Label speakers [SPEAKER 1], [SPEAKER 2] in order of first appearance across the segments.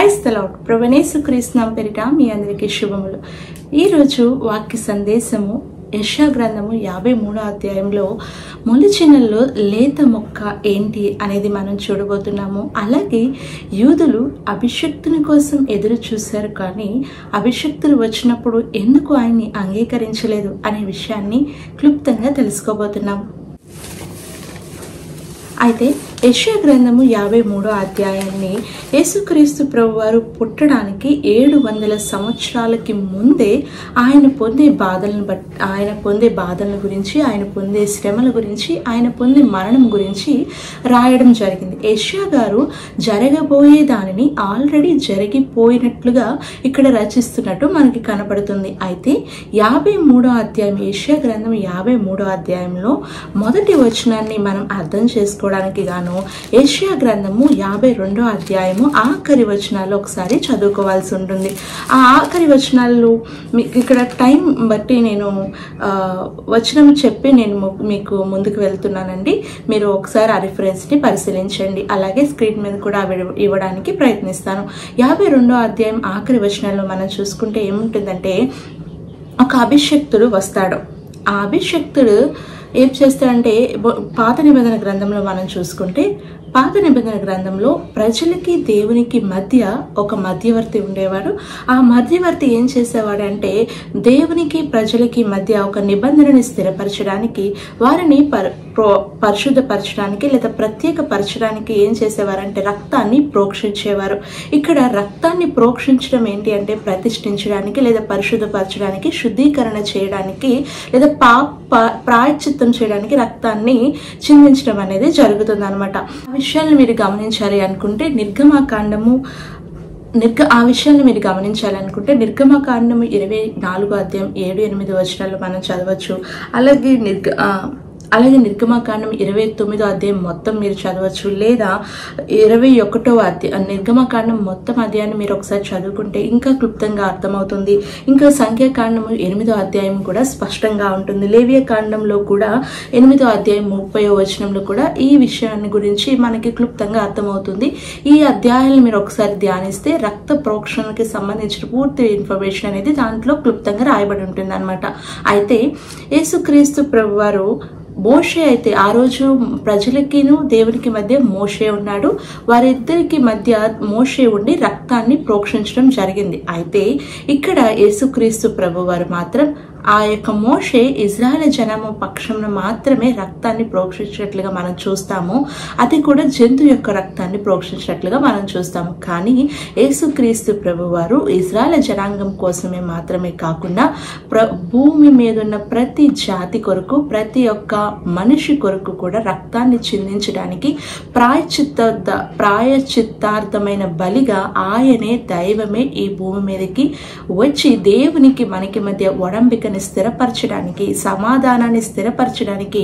[SPEAKER 1] Praise the lord. ప్రభువైన యేసుక్రీస్తు నామమున పేరిట మీ అందరికీ శుభములు. ఈరోజు వాక్య సందేశము యెషయా గ్రంథము 53వ అధ్యాయంలో మొలచినల్లో లేత మొక్క ఏంటి అనేది మనం చూడబోతున్నాము. అలాగే యూదులు అభిషక్తుని కోసం ఎదురు చూశారు, కానీ అభిషక్తులు వచ్చినప్పుడు ఎందుకు ఆయన్ని అంగీకరించలేదు అనే విషయాన్ని క్లుప్తంగా తెలుసుకోబోతున్నాము. అయితే యెషయా గ్రంథము 53వ అధ్యాయాన్ని యేసుక్రీస్తు ప్రభువారు పుట్టడానికి 700 సంవత్సరాలకి ముందే ఆయన పొందే బాధలను గురించి, ఆయన పొందే శ్రమల గురించి, ఆయన పొందే మరణం గురించి రాయడం జరిగింది. యెషయా గారు జరగబోయే దానిని ఆల్రెడీ జరిగిపోయినట్లుగా ఇక్కడ రచిస్తున్నట్టు మనకి కనపడుతుంది. అయితే 53వ అధ్యాయం, యెషయా గ్రంథం 53వ అధ్యాయంలో మొదటి వచనాన్ని మనం అర్థం చేసుకోవడానికి గాను యెషయా గ్రంథము 52వ అధ్యాయము ఆఖరి వచనాలు ఒకసారి చదువుకోవాల్సి ఉంటుంది. ఆ ఆఖరి వచనాలు ఇక్కడ టైం బట్టి నేను వచనం చెప్పి నేను మీకు ముందుకు వెళ్తున్నానండి. మీరు ఒకసారి ఆ రిఫరెన్స్ని పరిశీలించండి. అలాగే స్క్రీన్ మీద కూడా ఇవ్వడానికి ప్రయత్నిస్తాను. 52వ అధ్యాయం ఆఖరి వచనాల్లో మనం చూసుకుంటే ఏముంటుందంటే, ఒక అభిషక్తుడు వస్తాడు. ఆ అభిషక్తుడు ఏం చేస్తాడంటే, పాత నిబంధన గ్రంథంలో మనం చూసుకుంటే, పాత నిబంధన గ్రంథంలో ప్రజలకి దేవునికి మధ్య ఒక మధ్యవర్తి ఉండేవాడు. ఆ మధ్యవర్తి ఏం చేసేవాడంటే, దేవునికి ప్రజలకి మధ్య ఒక నిబంధనని స్థిరపరచడానికి, వారిని పరిశుద్ధపరచడానికి లేదా ప్రత్యేకపరచడానికి ఏం చేసేవారంటే రక్తాన్ని ప్రోక్షించేవారు. ఇక్కడ రక్తాన్ని ప్రోక్షించడం ఏంటి అంటే, ప్రతిష్ఠించడానికి లేదా పరిశుద్ధపరచడానికి, శుద్ధీకరణ చేయడానికి లేదా ప్రాయశ్చిత్తం చేయడానికి రక్తాన్ని చిందించడం అనేది జరుగుతుంది అనమాట. ఆ విషయాన్ని మీరు గమనించాలి అనుకుంటే నిర్గమాకాండము నిర్గమాకాండము 24వ అధ్యాయం 7-8 వచనాలు మనం చదవచ్చు. అలాగే నిర్గమాకాండం 29వ అధ్యాయం మొత్తం మీరు చదవచ్చు, లేదా 21వ అధ్యాయం నిర్గమాకాండం మొత్తం అధ్యాయాన్ని మీరు ఒకసారి చదువుకుంటే ఇంకా క్లుప్తంగా అర్థమవుతుంది. ఇంకా సంఖ్యాకాండము 8వ అధ్యాయం కూడా స్పష్టంగా ఉంటుంది. లేవియకాండంలో కూడా 8వ అధ్యాయం 30వ వచనంలో కూడా ఈ విషయాన్ని గురించి మనకి క్లుప్తంగా అర్థమవుతుంది. ఈ అధ్యాయాలను మీరు ఒకసారి ధ్యానిస్తే రక్త ప్రోక్షణకి సంబంధించిన పూర్తి ఇన్ఫర్మేషన్ అనేది దాంట్లో క్లుప్తంగా రాయబడి ఉంటుంది అనమాట. అయితే యేసుక్రీస్తు ప్రభువారు మోషే అయితే ఆ రోజు ప్రజలకిను దేవునికి మధ్య మోషే ఉన్నాడు. వారిద్దరికి మధ్య మోషే ఉండి రక్తాన్ని ప్రోక్షించడం జరిగింది. అయితే ఇక్కడ యేసుక్రీస్తు ప్రభువారు మాత్రం ఆ యొక్క మోషే ఇజ్రాయేల్ జనము పక్షంలో మాత్రమే రక్తాన్ని ప్రోక్షించినట్లుగా మనం చూస్తాము. అది కూడా జంతువు యొక్క రక్తాన్ని ప్రోక్షించినట్లుగా మనం చూస్తాము. కానీ యేసుక్రీస్తు ప్రభువారు ఇజ్రాయేల్ జనాంగం కోసమే మాత్రమే కాకుండా భూమి మీద ఉన్న ప్రతి జాతి కొరకు, ప్రతి ఒక్క మనిషి కొరకు కూడా రక్తాన్ని చిందించడానికి ప్రాయశ్చిత్తార్థమైన బలిగా ఆయనే, దైవమే ఈ భూమి మీదకి వచ్చి దేవునికి మనకి మధ్య ఒడంబికని స్థిరపరచడానికి, సమాధానాన్ని స్థిరపరచడానికి,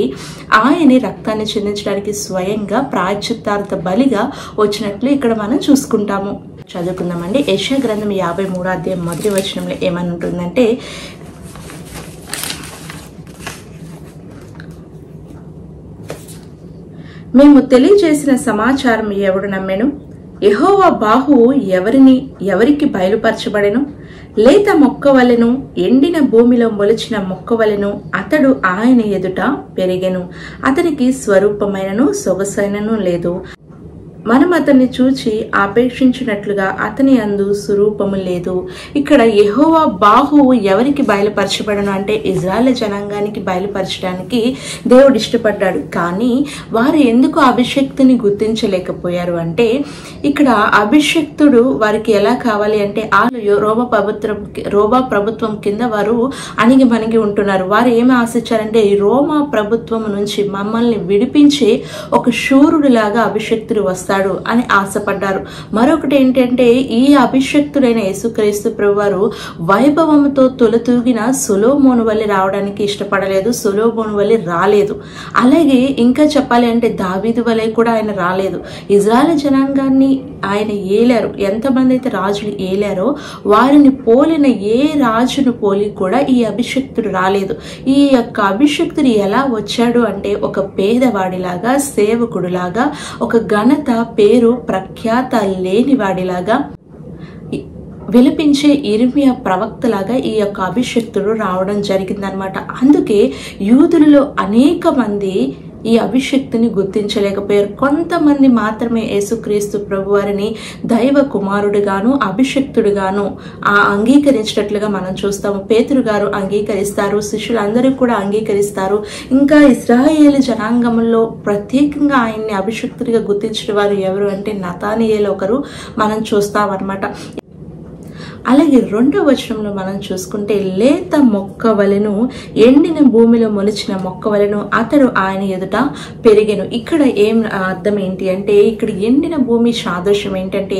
[SPEAKER 1] ఆయనే రక్తాన్ని చిందించడానికి స్వయంగా ప్రాయశ్చిత్తార్థ బలిగా వచ్చినట్లు ఇక్కడ మనం చూసుకుంటాము. చదువుకుందామండి. యెషయా గ్రంథం 53వ అధ్యాయం మొదటి వచనంలో ఏమని ఉంటుందంటే, మేము తెలియజేసిన సమాచారం ఎవడు నమ్మెను? యెహోవా బాహువు ఎవరికి బయలుపరచబడెను? లేత మొక్క వలెను, ఎండిన భూమిలో మొలిచిన మొక్క వలెను అతడు ఆయన ఎదుట పెరిగెను. అతనికి స్వరూపమైనను సొగసైనను లేదు. మనం అతన్ని చూచి ఆపేక్షించినట్లుగా అతని అందు స్వరూపము లేదు. ఇక్కడ యెహోవా బాహువు ఎవరికి బయలుపరచబడను అంటే ఇజ్రాయేల్ జనాంగానికి బయలుపరచడానికి దేవుడు ఇష్టపడ్డాడు. కానీ వారు ఎందుకు అభిషక్తుని గుర్తించలేకపోయారు అంటే, ఇక్కడ అభిషక్తుడు వారికి ఎలా కావాలి అంటే, రోమా ప్రభుత్వం కింద వారు అణిగి ఉంటున్నారు. వారు ఏమి ఆశించారంటే, ఈ రోమా ప్రభుత్వం నుంచి మమ్మల్ని విడిపించే ఒక శూరుడిలాగా అభిషక్తుడు వస్తారు అని ఆశపడ్డారు. మరొకటి ఏంటంటే, ఈ అభిషక్తుడైన యేసుక్రీస్తు ప్రభువారు వైభవంతో తొలతూగిన సొలొమోను వలె రావడానికి ఇష్టపడలేదు, సొలొమోను వలె రాలేదు. అలాగే ఇంకా చెప్పాలి అంటే దావీదు వలె కూడా ఆయన రాలేదు. ఇజ్రాయేల్ జనాంగాన్ని ఆయన ఏలారు. ఎంతమంది అయితే రాజులు ఏలారో వారిని పోలిన ఏ రాజును పోలి కూడా ఈ అభిషక్తుడు రాలేదు. ఈ యొక్క అభిషక్తుడు ఎలా వచ్చాడు అంటే, ఒక పేదవాడిలాగా, సేవకుడులాగా, ఒక ఘనత పేరు ప్రఖ్యాత లేనివాడిలాగా, విలపించే ఇర్మియా ప్రవక్తలాగా ఈ యొక్క అభిషిక్తుడు రావడం జరిగిందనమాట. అందుకే యూదులలో అనేక మంది ఈ అభిషక్తిని గుర్తించలేకపోయారు. కొంతమంది మాత్రమే యేసుక్రీస్తు ప్రభువారిని దైవ కుమారుడుగాను అభిషక్తుడుగాను అంగీకరించినట్లుగా మనం చూస్తాము. పేతురు గారు అంగీకరిస్తారు, శిష్యులందరూ కూడా అంగీకరిస్తారు. ఇంకా ఇశ్రాయేలు జనాంగంలో ప్రత్యేకంగా ఆయన్ని అభిషక్తుడిగా గుర్తించిన వారు ఎవరు అంటే నతానియేలు ఒకరు మనం చూస్తామన్నమాట. అలాగే 2వ వచనంలో మనం చూసుకుంటే లేత మొక్క వలెను ఎండిన భూమిలో మొలిచిన మొక్క వలెను అతడు ఆయన ఎదుట పెరిగెను. ఇక్కడ ఏం అర్థం ఏంటి అంటే, ఇక్కడ ఎండిన భూమి సాదృశ్యం ఏంటంటే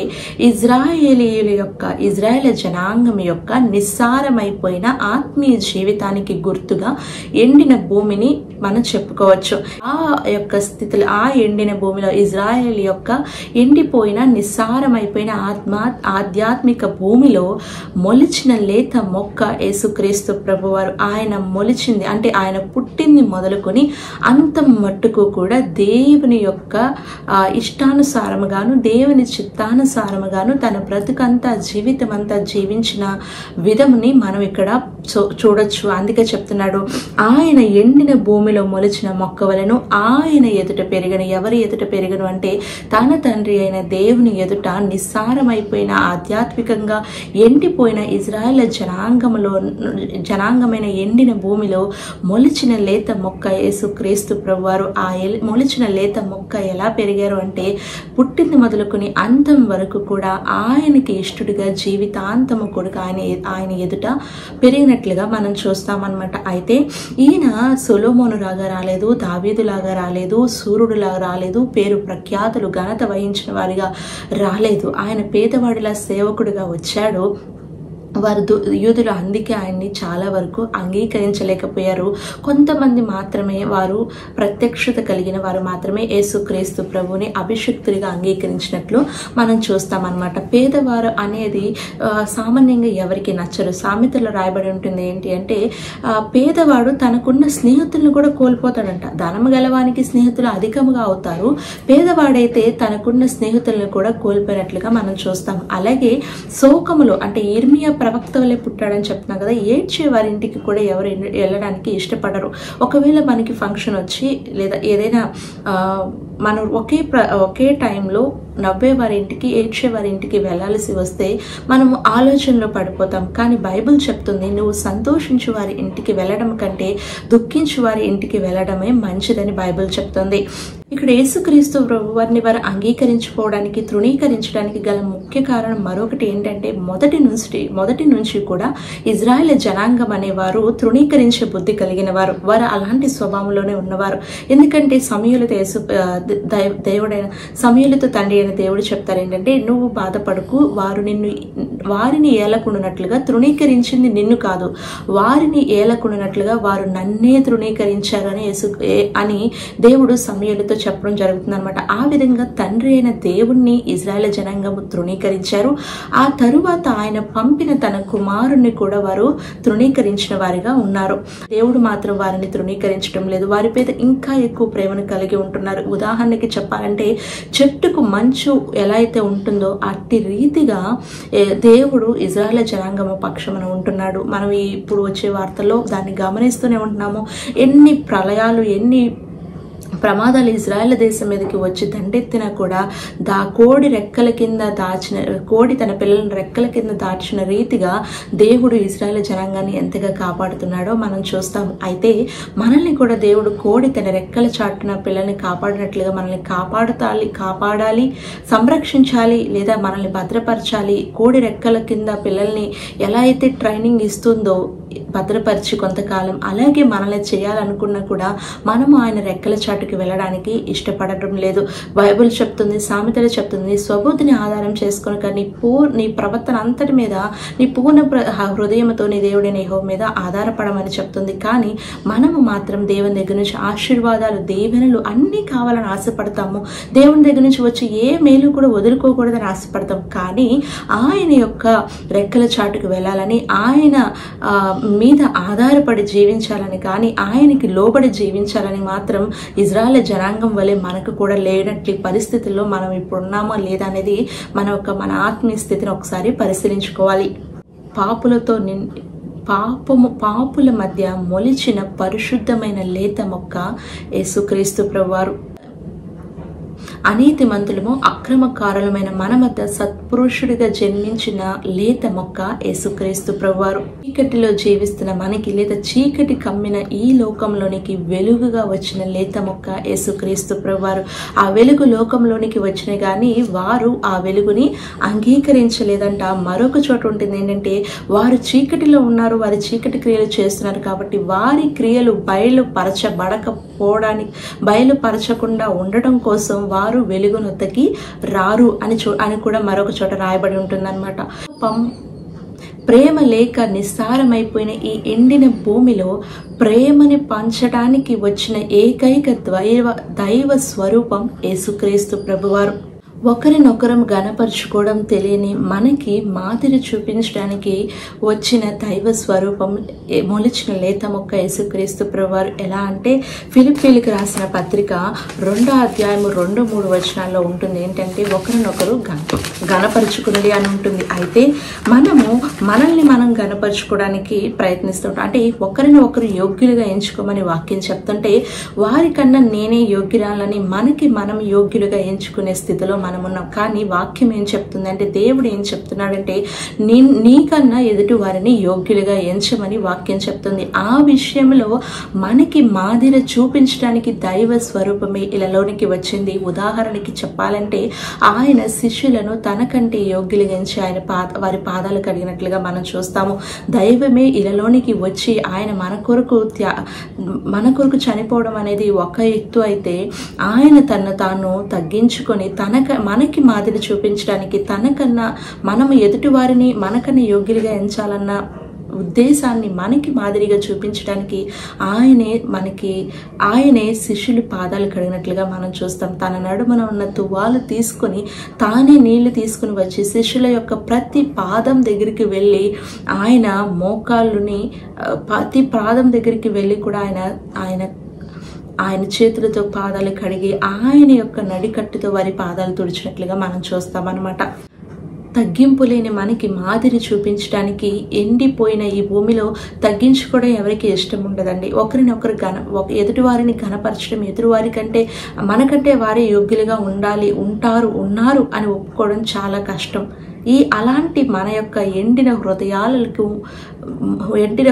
[SPEAKER 1] ఇజ్రాయేల్ జనాంగం యొక్క నిస్సారమైపోయిన ఆత్మీయ జీవితానికి గుర్తుగా ఎండిన భూమిని మనం చెప్పుకోవచ్చు. ఆ యొక్క స్థితిలో ఆ ఎండిన భూమిలో ఇజ్రాయేల్ యొక్క ఎండిపోయిన నిస్సారమైపోయిన ఆధ్యాత్మిక భూమిలో మొలిచిన లేత మొక్క యేసుక్రీస్తు ప్రభువారు. ఆయన మొలిచింది అంటే ఆయన పుట్టింది మొదలుకొని అంతం మట్టుకు కూడా దేవుని యొక్క ఇష్టానుసారముగాను దేవుని చిత్తానుసారముగాను తన బ్రతుకంతా జీవితం అంతా జీవించిన విధముని మనం ఇక్కడ చూడొచ్చు. అందుకే చెప్తున్నాడు, ఆయన ఎండిన భూమిలో మొలిచిన మొక్క వలెను ఆయన ఎదుట పెరిగను. ఎవరి ఎదుట పెరిగను అంటే తన తండ్రి అయిన దేవుని ఎదుట నిస్సారమైపోయిన ఆధ్యాత్మికంగా ఎండిపోయిన ఇజ్రాయేల్ జనాంగమైన ఎండిన భూమిలో మొలిచిన లేత మొక్క యేసుక్రీస్తు ప్రభువారు. ఆ మొలిచిన లేత మొక్క ఎలా పెరిగారు అంటే పుట్టింది మొదలుకొని అంతం వరకు కూడా ఆయనకి ఇష్టడుగా జీవితాంతము కొడుకు ఆయన ఎదుట పెరిగినట్లుగా మనం చూస్తామన్నమాట. అయితే ఈయన సొలొమోను లాగా రాలేదు, దావీదు లాగా రాలేదు, సూర్యుడు లాగా రాలేదు, పేరు ప్రఖ్యాతులు ఘనత వహించిన వారిగా రాలేదు. ఆయన పేదవాడిలా సేవకుడిగా వచ్చాడు. వారు యూదులు అందుకే ఆయన్ని చాలా వరకు అంగీకరించలేకపోయారు. కొంతమంది మాత్రమే వారు ప్రత్యక్షత కలిగిన వారు మాత్రమే యేసుక్రీస్తు ప్రభుని అభిషక్తుడిగా అంగీకరించినట్లు మనం చూస్తామన్నమాట. పేదవారు అనేది సామాన్యంగా ఎవరికి నచ్చరు. సామెతలో రాయబడి ఉంటుంది ఏంటి అంటే పేదవాడు తనకున్న స్నేహితులను కూడా కోల్పోతాడంట. ధనము గలవానికి స్నేహితులు అధికముగా అవుతారు, పేదవాడైతే తనకున్న స్నేహితులను కూడా కోల్పోయినట్లుగా మనం చూస్తాం. అలాగే శోకములో అంటే ఇర్మియా ప్రవక్త వల్లే పుట్టాడని చెప్తున్నాం కదా, ఏడ్చే వారింటికి కూడా ఎవరు వెళ్ళడానికి ఇష్టపడరు. ఒకవేళ మనకి ఫంక్షన్ వచ్చి లేదా ఏదైనా మనం ఒకే టైంలో నవ్వే వారి ఇంటికి ఏడ్చే వారి ఇంటికి వెళ్ళాల్సి వస్తే మనము ఆలోచనలో పడిపోతాం. కానీ బైబిల్ చెప్తుంది, నువ్వు సంతోషించు వారి ఇంటికి వెళ్ళడం కంటే దుఃఖించు వారి ఇంటికి వెళ్ళడమే మంచిదని బైబిల్ చెప్తుంది. ఇక్కడ యేసుక్రీస్తు ప్రభువారిని వారు అంగీకరించుకోవడానికి తృణీకరించడానికి గల ముఖ్య కారణం మరొకటి ఏంటంటే మొదటి నుంచి కూడా ఇజ్రాయేల్ జనాంగం అనేవారు తృణీకరించే బుద్ధి కలిగిన వారు. వారు అలాంటి స్వభావంలోనే ఉన్నవారు. ఎందుకంటే సమూయేలుతో తండ్రి అయిన దేవుడు చెప్తారు ఏంటంటే, నువ్వు బాధపడకు, వారిని ఏలకుండానట్లుగా తృణీకరించింది నిన్ను కాదు, వారిని ఏలకుండానట్లుగా వారు నన్నే తృణీకరించారని అని దేవుడు సమూయేలుతో చెప్పడం జరుగుతుంది అనమాట. ఆ విధంగా తండ్రి అయిన దేవుణ్ణి ఇజ్రాయేల్ జనాంగము తృణీకరించారు. ఆ తరువాత ఆయన పంపిన తన కుమారుణ్ణి కూడా వారు తృణీకరించిన వారిగా ఉన్నారు. దేవుడు మాత్రం వారిని తృణీకరించడం లేదు. వారి మీద ఇంకా ఎక్కువ ప్రేమను కలిగి ఉంటున్నారు. ఉదాహరణకి చెప్పాలంటే చెట్టుకు మంచు ఎలా అయితే ఉంటుందో అట్టి రీతిగా దేవుడు ఇజ్రాయేల్ జనాంగము పక్షమున ఉంటున్నాడు. మనం ఇప్పుడు వచ్చే వార్తల్లో దాన్ని గమనిస్తూనే ఉంటున్నాము. ఎన్ని ప్రళయాలు, ఎన్ని ప్రమాదాలు ఇజ్రాయేల్ దేశం మీదకి వచ్చి దండెత్తినా కూడా కోడి తన పిల్లలను రెక్కల కింద దాచిన రీతిగా దేవుడు ఇజ్రాయేల్ జనాంగాన్ని ఎంతగా కాపాడుతున్నాడో మనం చూస్తాము. అయితే మనల్ని కూడా దేవుడు కోడి తన రెక్కల చాటున పిల్లల్ని కాపాడినట్లుగా మనల్ని కాపాడాలి, సంరక్షించాలి, లేదా మనల్ని భద్రపరచాలి. కోడి రెక్కల కింద పిల్లల్ని ఎలా అయితే ట్రైనింగ్ ఇస్తుందో భద్రపరిచి కొంతకాలం, అలాగే మనల్ని చేయాలనుకున్నా కూడా మనము ఆయన రెక్కల చాటుకి వెళ్ళడానికి ఇష్టపడటం లేదు. బైబిల్ చెప్తుంది, సామెతలు చెప్తుంది, నీ స్వబుద్ధిని ఆధారం చేసుకుని నీ ప్రవర్తన అంతటి మీద నీ పూర్ణ హృదయంతో నీ దేవుడైన యెహోవా మీద ఆధారపడమని చెప్తుంది. కానీ మనము మాత్రం దేవుని దగ్గర నుంచి ఆశీర్వాదాలు, దీవెనలు అన్నీ కావాలని ఆశపడతాము. దేవుని దగ్గర నుంచి వచ్చి ఏ మేలు కూడా వదులుకోకూడదని ఆశపడతాం. కానీ ఆయన యొక్క రెక్కల చాటుకు వెళ్ళాలని, ఆయన మీద ఆధారపడి జీవించాలని, కానీ ఆయనకి లోబడి జీవించాలని మాత్రం ఇజ్రాయేల్ ఇజ్రాయెల్ జనాంగం వలె మనకు కూడా లేనట్టి పరిస్థితుల్లో మనం ఇప్పుడు ఉన్నామో లేదా అనేది మన ఆత్మీయ స్థితిని ఒకసారి పరిశీలించుకోవాలి. పాపుల మధ్య మొలిచిన పరిశుద్ధమైన లేత మొక్క యేసుక్రీస్తు ప్రభువారు. అనీతి మంతులము అక్రమకారులమైన మన మధ్య సత్పురుషుడిగా జన్మించిన లేత మొక్క యేసుక్రీస్తు ప్రభువారు. చీకటిలో జీవిస్తున్న మనకి లేదా చీకటి కమ్మిన ఈ లోకంలోనికి వెలుగుగా వచ్చిన లేత మొక్క యేసుక్రీస్తు ప్రభువారు. ఆ వెలుగు లోకంలోనికి వచ్చిన గాని వారు ఆ వెలుగుని అంగీకరించలేదంట. మరొక చోట ఉంటుంది ఏంటంటే, వారు చీకటిలో ఉన్నారు, వారి చీకటి క్రియలు చేస్తున్నారు కాబట్టి వారి క్రియలు బయలుపరచకుండా ఉండటం కోసం వారు వెలుగునొద్దకి రారు అని కూడా మరొక చోట రాయబడి ఉంటుందన్నమాట. ప్రేమ లేక నిస్సారమైపోయిన ఈ ఎండిన భూమిలో ప్రేమని పంచడానికి వచ్చిన ఏకైక దైవ స్వరూపం యేసుక్రీస్తు ప్రభువారు. ఒకరినొకరం గణపరుచుకోవడం తెలియని మనకి మాదిరి చూపించడానికి వచ్చిన దైవ స్వరూపం మొలిచిన లేత మొక్క యేసుక్రీస్తు ప్రభువారు. ఎలా అంటే ఫిలిప్పీలకు రాసిన పత్రిక 2వ అధ్యాయము 2-3 వచనాల్లో ఉంటుంది ఏంటంటే, ఒకరినొకరు గణపరుచుకున్నది అని ఉంటుంది. అయితే మనల్ని మనం గణపరుచుకోవడానికి ప్రయత్నిస్తుంటాం. అంటే ఒకరిని ఒకరు యోగ్యులుగా ఎంచుకోమని వాక్యం చెప్తుంటే, వారికన్నా నేనే యోగ్యురాలని మనం యోగ్యులుగా ఎంచుకునే స్థితిలో మనం ఉన్నాం. కానీ వాక్యం ఏం చెప్తుంది అంటే, దేవుడు ఏం చెప్తున్నాడంటే, నీకన్నా ఎదుటి వారిని యోగ్యులుగా ఎంచమని వాక్యం చెప్తుంది. ఆ విషయంలో మనకి మాదిరి చూపించడానికి దైవ స్వరూపమే ఇలాలోనికి వచ్చింది. ఉదాహరణకి చెప్పాలంటే, ఆయన శిష్యులను తనకంటే యోగ్యులుగా ఎంచి వారి పాదాలు కడిగినట్లుగా మనం చూస్తాము. దైవమే ఇలాలోనికి వచ్చి ఆయన మన కొరకు చనిపోవడం అనేది ఒక ఎత్తు అయితే, ఆయన తను తాను తగ్గించుకొని మనకి మాదిరి చూపించడానికి మనము ఎదుటి వారిని మనకన్నా యోగ్యులుగా ఎంచాలన్న ఉద్దేశాన్ని మనకి మాదిరిగా చూపించడానికి ఆయనే శిష్యులు పాదాలు కడిగినట్లుగా మనం చూస్తాం. తన నడుమన ఉన్న తువ్వాలు తీసుకొని తానే నీళ్లు తీసుకుని వచ్చి శిష్యుల యొక్క ప్రతి పాదం దగ్గరికి వెళ్ళి ఆయన మోకాళ్ళుని ప్రతి పాదం దగ్గరికి వెళ్ళి కూడా ఆయన చేతులతో పాదాలు కడిగి ఆయన యొక్క నడికట్టుతో వారి పాదాలు తుడిచినట్లుగా మనం చూస్తామన్నమాట. తగ్గింపు లేని మనకి మాదిరి చూపించడానికి ఎండిపోయిన ఈ భూమిలో తగ్గించుకోవడం ఎవరికి ఇష్టం ఉండదండి. ఒకరినొకరు ఎదుటి వారిని ఘనపరచడం, ఎదురువారి కంటే మనకంటే వారే యోగ్యులుగా ఉన్నారు అని ఒప్పుకోవడం చాలా కష్టం. అలాంటి మన యొక్క ఎండిన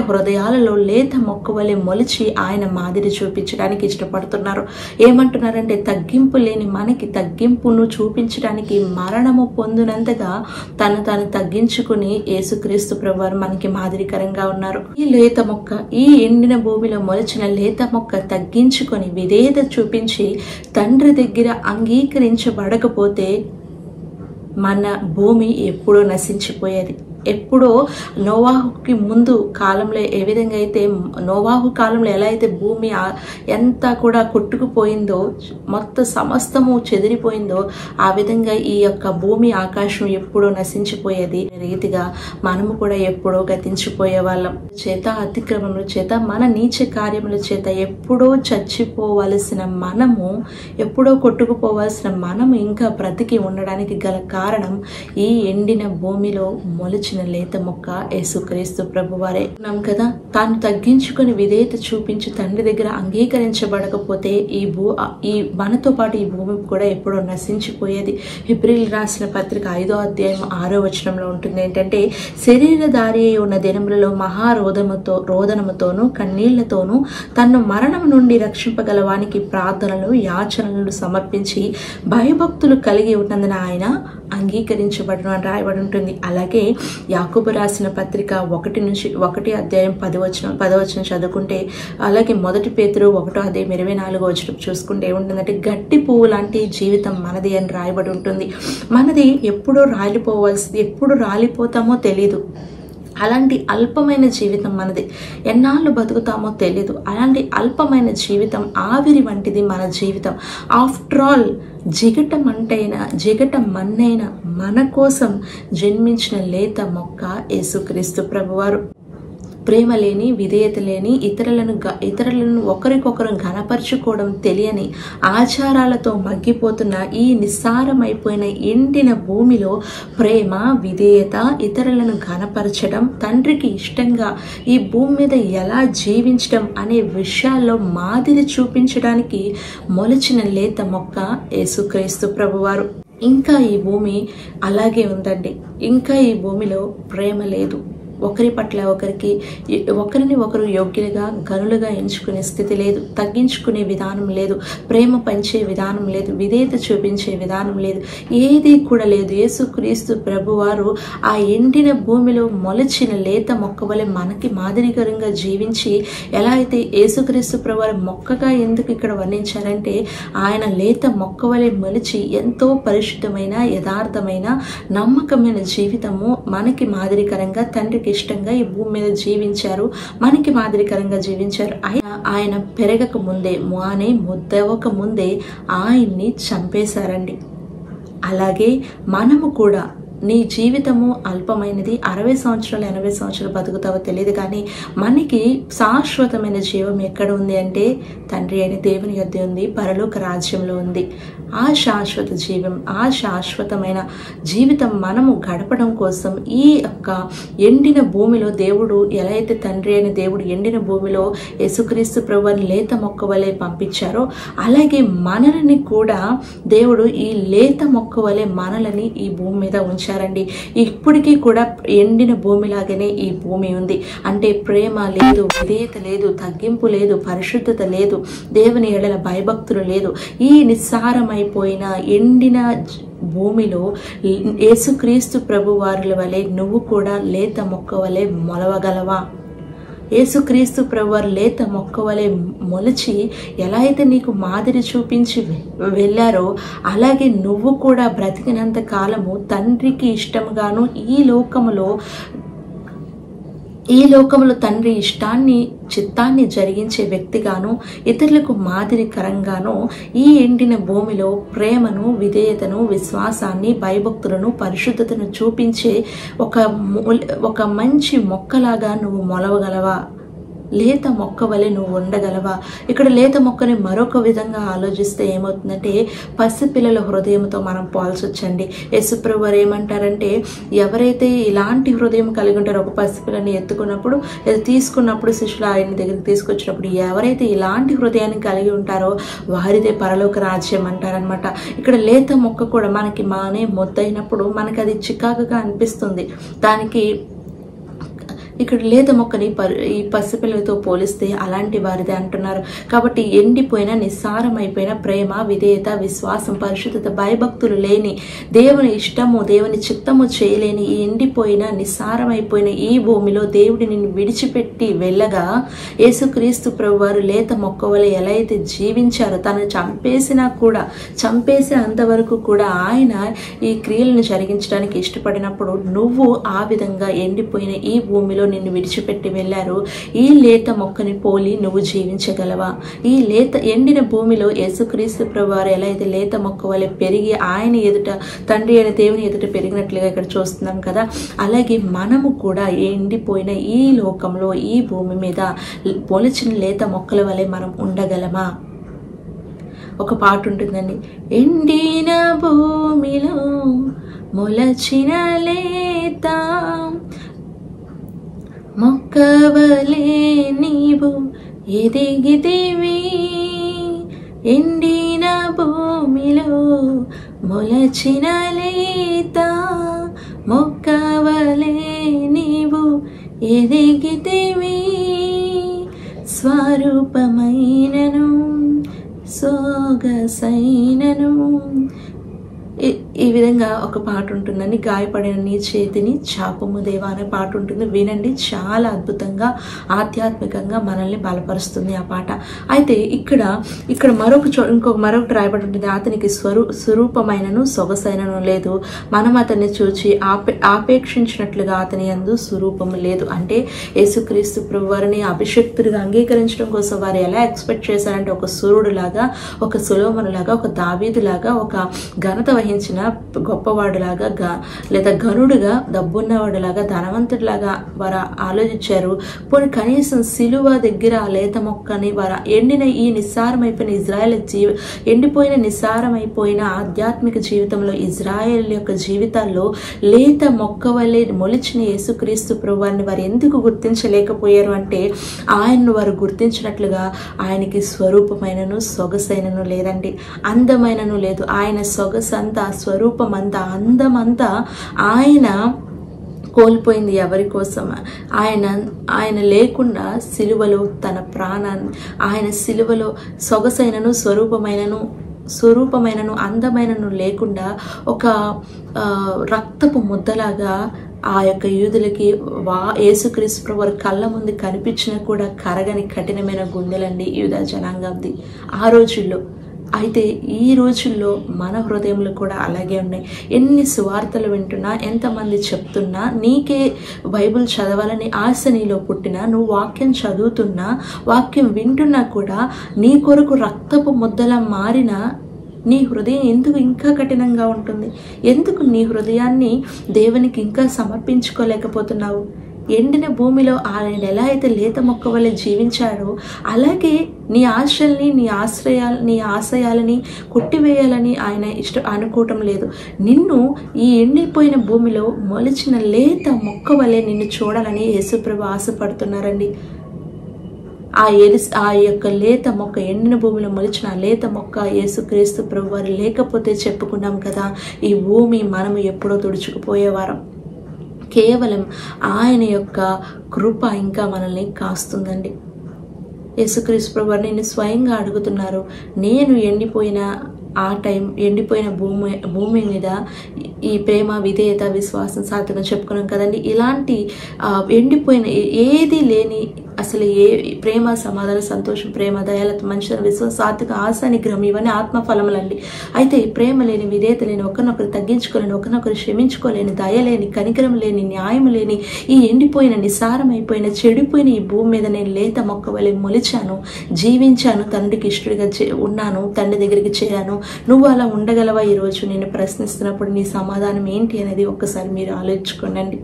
[SPEAKER 1] హృదయాలలో లేత మొక్క వలె మొలిచి ఆయన మాదిరి చూపించడానికి ఇష్టపడుతున్నారు. ఏమంటున్నారంటే, తగ్గింపు లేని మనకి తగ్గింపును చూపించడానికి మరణము పొందినంతగా తను తగ్గించుకుని యేసుక్రీస్తు ప్రభువారు మనకి మాదిరికరంగా ఉన్నారు. ఈ లేత మొక్క, ఈ ఎండిన భూమిలో మొలిచిన లేత మొక్క తగ్గించుకొని విధేయత చూపించి తండ్రి దగ్గర అంగీకరించబడకపోతే మన భూమి ఎప్పుడో నశించిపోయేది. ఎప్పుడో నోవాహుకి ముందు కాలంలో ఏ విధంగా అయితే నోవాహు కాలంలో ఎలా అయితే భూమి ఎంత కూడా కొట్టుకుపోయిందో, మొత్తం సమస్తము చెదిరిపోయిందో, ఆ విధంగా ఈ యొక్క భూమి ఆకాశం ఎప్పుడో నశించిపోయేది. రీతిగా మనము కూడా ఎప్పుడో గతించిపోయే వాళ్ళం చేత, అతిక్రమముల చేత, మన నీచ కార్యముల చేత ఎప్పుడో చచ్చిపోవలసిన మనము, ఎప్పుడో కొట్టుకుపోవలసిన మనము ఇంకా బ్రతికి ఉండడానికి గల కారణం ఈ ఎండిన భూమిలో మొలిచిన లేత మొక్క యేసుక్రీస్తు ప్రభువారే కదా. తాను తగ్గించుకుని విధేయత చూపించి తండ్రి దగ్గర అంగీకరించబడకపోతే ఈ మనతో పాటు ఈ భూమి కూడా ఎప్పుడో నశించిపోయేది. హెబ్రీయులకు రాసిన పత్రిక 5వ అధ్యాయం 6వ వచనంలో ఉంటుంది ఏంటంటే, శరీరధారి ఉన్న దినములలో రోదనముతోనూ కన్నీళ్లతోనూ తన్ను మరణం నుండి రక్షింపగలవానికి ప్రార్థనలు యాచనలు సమర్పించి భయభక్తులు కలిగి ఉన్నందున ఆయన అంగీకరించబడను అని రాయబడి ఉంటుంది. అలాగే యాకోబు రాసిన పత్రిక 1 అధ్యాయం 10 చదువుకుంటే, అలాగే 1 పేతురు 1వ అధ్యాయం 24 చూసుకుంటే ఏముంటుందంటే, గట్టి పువ్వు లాంటి జీవితం మనది అని రాయబడి ఉంటుంది. మనది ఎప్పుడు రాలిపోతామో తెలీదు. అలాంటి అల్పమైన జీవితం మనది. ఎన్నాళ్ళు బతుకుతామో తెలీదు. అలాంటి అల్పమైన జీవితం ఆవిరి వంటిది మన జీవితం. ఆఫ్టర్ ఆల్ జిగట మన్నైన మన కోసం జన్మించిన లేత మొక్క యేసుక్రీస్తు ప్రభువారు. ప్రేమ లేని, విధేయత లేని, ఇతరులను ఒకరికొకరు ఘనపరుచుకోవడం తెలియని ఆచారాలతో మగ్గిపోతున్న ఈ నిస్సారమైపోయిన ఎండిన భూమిలో ప్రేమ, విధేయత, ఇతరులను ఘనపరచడం, తండ్రికి ఇష్టంగా ఈ భూమి మీద ఎలా జీవించడం అనే విషయాల్లో మాదిరి చూపించడానికి మొలచిన లేత మొక్క యేసుక్రీస్తు ప్రభువారు. ఇంకా ఈ భూమి అలాగే ఉందండి. ఇంకా ఈ భూమిలో ప్రేమ లేదు. ఒకరి పట్ల ఒకరిని ఒకరు యోగ్యులుగా, గనులుగా ఎంచుకునే స్థితి లేదు. తగ్గించుకునే విధానం లేదు. ప్రేమ పంచే విధానం లేదు. విధేయత చూపించే విధానం లేదు. ఏది కూడా లేదు. యేసుక్రీస్తు ప్రభువారు ఆ ఎండిన భూమిలో మొలచిన లేత మొక్క వలె మనకి మాదిరికరంగా జీవించి, ఎలా అయితే యేసుక్రీస్తు ప్రభువారు మొక్కగా ఎందుకు ఇక్కడ వర్ణించారంటే, ఆయన లేత మొక్క వలె మొలిచి ఎంతో పరిశుద్ధమైన, యథార్థమైన, నమ్మకమైన జీవితము మనకి మాదిరికరంగా, తండ్రికి ఇష్టంగా ఈ భూమి మీద జీవించారు. మనకి మాదిరికరంగా జీవించారు. ఆయన పెరగక ముందే, ముద్దవక ముందే ఆయన్ని చంపేశారండి. అలాగే మనము కూడా, నీ జీవితము అల్పమైనది, 60 సంవత్సరాలు 80 సంవత్సరాలు బతుకుతావో తెలియదు, కానీ మనకి శాశ్వతమైన జీవం ఎక్కడ ఉంది అంటే తండ్రి అయిన దేవుని యొద్ద ఉంది, పరలోక రాజ్యంలో ఉంది. ఆ శాశ్వత జీవం, ఆ శాశ్వతమైన జీవితం మనము గడపడం కోసం ఈ యొక్క ఎండిన భూమిలో దేవుడు, ఎలా అయితే తండ్రి అయిన దేవుడు ఎండిన భూమిలో యేసుక్రీస్తు ప్రభువుని లేత మొక్క వలె పంపించారో, అలాగే మనల్ని కూడా దేవుడు ఈ లేత మొక్క వలె మనల్ని ఈ భూమి మీద ఉంచారండి. ఇప్పటికీ కూడా ఎండిన భూమిలాగానే ఈ భూమి ఉంది. అంటే ప్రేమ లేదు, విధేయత లేదు, తగ్గింపు లేదు, పరిశుద్ధత లేదు, దేవుని ఎడల భయభక్తులు లేదు. ఈ నిస్సారమైపోయిన ఎండిన భూమిలో యేసుక్రీస్తు ప్రభు వారి వలె నువ్వు కూడా లేత మొక్క వలె మొలవగలవా? యేసుక్రీస్తు ప్రభువారు లేత మొక్క వలె మొలిచి ఎలా అయితే నీకు మాదిరి చూపించి వెళ్ళారో, అలాగే నువ్వు కూడా బ్రతికినంత కాలము తండ్రికి ఇష్టంగాను, ఈ లోకములో తండ్రి చిత్తాన్ని జరిగించే వ్యక్తిగాను, ఇతరులకు మాదిరికరంగాను ఈ ఎండిన భూమిలో ప్రేమను, విధేయతను, విశ్వాసాన్ని, భయభక్తులను, పరిశుద్ధతను చూపించే ఒక మంచి మొక్కలాగా నువ్వు మొలవగలవా? లేత మొక్క వలె నువ్వు ఉండగలవా? ఇక్కడ లేత మొక్కని మరొక విధంగా ఆలోచిస్తే ఏమవుతుందంటే, పసిపిల్లల హృదయంతో మనం పోల్చొచ్చండి. యేసుప్రభు వారు ఏమంటారంటే, ఎవరైతే ఇలాంటి హృదయం కలిగి ఉంటారో, ఒక పసిపిల్లని ఎత్తుకున్నప్పుడు తీసుకున్నప్పుడు శిష్యులు ఆయన దగ్గరికి తీసుకొచ్చినప్పుడు ఎవరైతే ఇలాంటి హృదయాన్ని కలిగి ఉంటారో వారిదే పరలోక రాజ్యం అంటారనమాట. ఇక్కడ లేత మొక్క కూడా మనకి ముద్దయినప్పుడు మనకి అది చికాకుగా అనిపిస్తుంది. దానికి ఇక్కడ లేత మొక్కని ఈ పసిపిల్లలతో పోలిస్తే అలాంటి వారిదే అంటున్నారు. కాబట్టి ఎండిపోయిన, నిస్సారమైపోయిన ప్రేమ, విధేయత, విశ్వాసం, పరిశుద్ధత, భయభక్తులు లేని, దేవుని ఇష్టము, దేవుని చిత్తము చేయలేని ఈ ఎండిపోయిన, నిస్సారమైపోయిన ఈ భూమిలో దేవుడి నిన్ను విడిచిపెట్టి వెళ్ళగా, యేసుక్రీస్తు ప్రభువారు లేత మొక్క వలె ఎలా అయితే జీవించారో, తను చంపేసే అంతవరకు కూడా ఆయన ఈ క్రియలను జరిగించడానికి ఇష్టపడినప్పుడు, నువ్వు ఆ విధంగా ఎండిపోయిన ఈ భూమిలో నిన్ను విడిచిపెట్టి వెళ్ళారు. ఈ లేత మొక్కని పోలి నువ్వు జీవించగలవా? ఈ ఎండిన భూమిలో యేసుక్రీస్తు ప్రభువారు ఎలా అయితే లేత మొక్క వలె పెరిగి ఆయన ఎదుట, తండ్రి అయిన దేవుని ఎదుట పెరిగినట్లుగా ఇక్కడ చూస్తున్నాం కదా, అలాగే మనము కూడా ఎండిపోయిన ఈ లోకంలో, ఈ భూమి మీద పొలిచిన లేత మొక్కల వలె మనం ఉండగలమా? ఒక పాట ఉంటుందండి, ఎండిన భూమిలో మొలచిన లేత మొక్కవలే నీవు ఎదిగితివి, ఎండిన భూమిలో మొలచిన లేత మొక్కవలే నీవు ఎదిగితివి, స్వరూపమైనను సొగసైనను. ఈ విధంగా ఒక పాట ఉంటుందండి, గాయపడిన నీ చేతిని చాపము దేవా అనే పాట ఉంటుంది. వినండి, చాలా అద్భుతంగా, ఆధ్యాత్మికంగా మనల్ని బలపరుస్తుంది ఆ పాట. అయితే ఇక్కడ మరొకటి రాయబడి ఉంటుంది, అతనికి స్వరూపమైనను సొగసైనను లేదు, మనం అతన్ని చూచి ఆపేక్షించినట్లుగా అతని యందు స్వరూపము లేదు. అంటే యేసుక్రీస్తు ప్రభువారిని అభిషక్తుడిగా అంగీకరించడం కోసం వారు ఎలా ఎక్స్పెక్ట్ చేశారంటే, ఒక సూర్యుడు లాగా, ఒక సొలొమోను లాగా, ఒక దావీదు లాగా, ఒక ఘనత వహించిన గొప్పవాడులాగా లేదా ఘనుడుగా, డబ్బున్నవాడులాగా, ధనవంతుడిలాగా వారు ఆలోచించారు. పోనీ కనీసం సిలువ దగ్గర ఆ లేత మొక్కని వారు ఎండిన ఈ నిస్సారమైపోయిన ఇజ్రాయెల్ ఎండిపోయిన నిస్సారమైపోయిన ఆధ్యాత్మిక జీవితంలో ఇజ్రాయెల్ యొక్క జీవితాల్లో లేత మొక్క వలె మొలిచిన యేసుక్రీస్తు ప్రభువారిని వారు ఎందుకు గుర్తించలేకపోయారు అంటే ఆయన్ను వారు గుర్తించినట్లుగా ఆయనకి స్వరూపమైనను సొగసైనను లేదండి, అందమైనను లేదు. ఆయన సొగసంతా, స్వరూపమంతా, అందమంతా ఆయన కోల్పోయింది. ఎవరి కోసం? ఆయన లేకుండా సిలువలో తన ప్రాణాన్ని, ఆయన సిలువలో సొగసైనను స్వరూపమైనను అందమైనను లేకుండా ఒక రక్తపు ముద్దలాగా ఆ యొక్క యూదులకి యేసుక్రీస్తు ప్రభు వారి కళ్ళ ముందు కనిపించినా కూడా కరగని కఠినమైన గుండెలండి యూదా జనాంగంది ఆ రోజుల్లో. అయితే ఈ రోజుల్లో మన హృదయంలో కూడా అలాగే ఉన్నాయి. ఎన్ని సువార్తలు వింటున్నా, ఎంతమంది చెప్తున్నా, నీకే బైబిల్ చదవాలని ఆశ నీలో పుట్టినా, నువ్వు వాక్యం చదువుతున్నా, వాక్యం వింటున్నా కూడా నీ కొరకు రక్తపు ముద్దలా మారిన నీ హృదయం ఎందుకు ఇంకా కఠినంగా ఉంటుంది? ఎందుకు నీ హృదయాన్ని దేవునికి ఇంకా సమర్పించుకోలేకపోతున్నావు? ఎండిన భూమిలో ఆయన ఎలా అయితే లేత మొక్క వల్ల జీవించాడో అలాగే నీ ఆశల్ని, నీ ఆశయాలని కొట్టివేయాలని ఆయన అనుకోవటం లేదు. నిన్ను ఈ ఎండిపోయిన భూమిలో మొలిచిన లేత మొక్క వల్లే నిన్ను చూడాలని యేసుప్రభు ఆశపడుతున్నారండి. ఆ యొక్క లేత మొక్క, ఎండిన భూమిలో మొలిచిన ఆ లేత మొక్క యేసుక్రీస్తు ప్రభు వారు లేకపోతే చెప్పుకున్నాం కదా, ఈ భూమి మనము ఎప్పుడో తుడుచుకుపోయేవారం. కేవలం ఆయన యొక్క కృప ఇంకా మనల్ని కాస్తుందండి. యేసుక్రీస్తు ప్రభు వారు నిన్ను స్వయంగా అడుగుతున్నారు. నేను ఎండిపోయిన భూమి మీద ఈ ప్రేమ, విధేయత, విశ్వాసం, సాత్వికం చెప్పుకున్నాం కదండి. ఇలాంటి ఎండిపోయిన ఏది లేని, అసలు ఏ ప్రేమ, సమాధానం, సంతోషం, ప్రేమ, దయాలత, మంచితనం, విశ్వాసం, సాత్విక, ఆశ, నిగ్రహం ఇవన్నీ ఆత్మఫలములండి. అయితే ప్రేమ లేని, విధేయత లేని, ఒకరినొకరు తగ్గించుకోలేని, ఒకరినొకరు క్షమించుకోలేని, దయ లేని, కనికరం లేని, న్యాయం లేని ఈ ఎండిపోయిన, నిసారమైపోయిన, చెడిపోయిన ఈ భూమి మీద నేను లేత మొక్క వలె మొలిచాను, జీవించాను, తండ్రికి ఇష్టడిగా ఉన్నాను, తండ్రి దగ్గరికి చేరాను. నువ్వు అలా ఉండగలవా? ఈరోజు నేను ప్రశ్నిస్తున్నప్పుడు నీ సమాధానం ఏంటి అనేది ఒక్కసారి మీరు ఆలోచించుకోండి.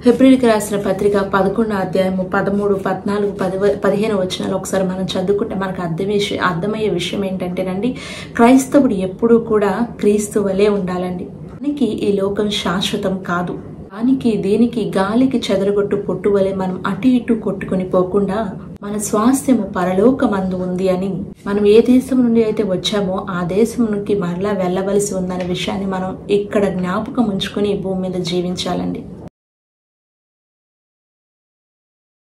[SPEAKER 1] హెబ్రీయులకు రాసిన పత్రిక 11వ అధ్యాయము 13, 14, 15 వచనాలు ఒకసారి మనం చదువుకుంటే మనకు అర్థమయ్యే విషయం ఏంటంటేనండి, క్రైస్తవుడు ఎప్పుడూ కూడా క్రీస్తు వలె ఉండాలండి. దానికి ఈ లోకం శాశ్వతం కాదు. దేనికి గాలికి చెదరగొట్టు పొట్టు వలె మనం అటు ఇటు కొట్టుకుని పోకుండా మన స్వాస్థ్యము పరలోకమందు ఉంది అని, మనం ఏ దేశం నుండి అయితే వచ్చామో ఆ దేశంకి మరలా వెళ్ళవలసి ఉందనే విషయాన్ని మనం ఇక్కడ జ్ఞాపకం ఉంచుకుని ఈ భూమి మీద జీవించాలండి.